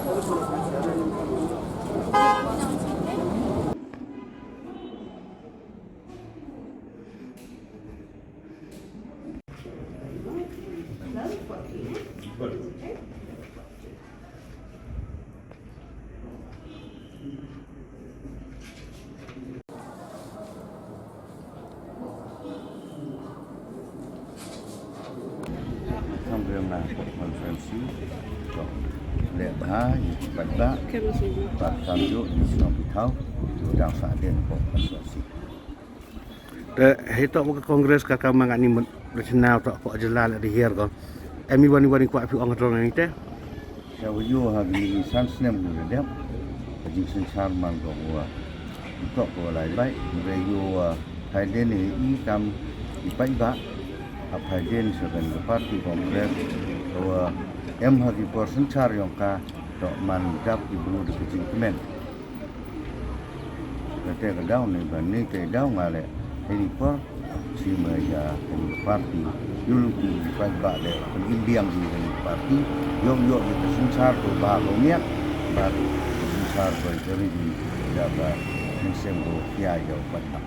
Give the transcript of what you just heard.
Sampai konferensi lệ bá bạch bá và tham dự di sản bị tháo đang phát triển của konferensi. Itu ke kongres kakak mangani nasional tak kok jelal di hier ko. Emi wani ko api ong rong ni teh. Saya wujud hari sansnem dulu dia. Jadi sensar man ko wa. Untuk ko lai baik reyo hai den ni i kam di pai ba. Hai den seven parti kongres ko em hari person char yang ka tok man dap ibu de kecing kemen. Kata ke daun ni ban ni ke daun ngale. Ini per si mereka parti dulu di Pak de penimbiang di parti yo itu sensar tu bahagia baru sensar beri di dapat mesembuh ya yo pada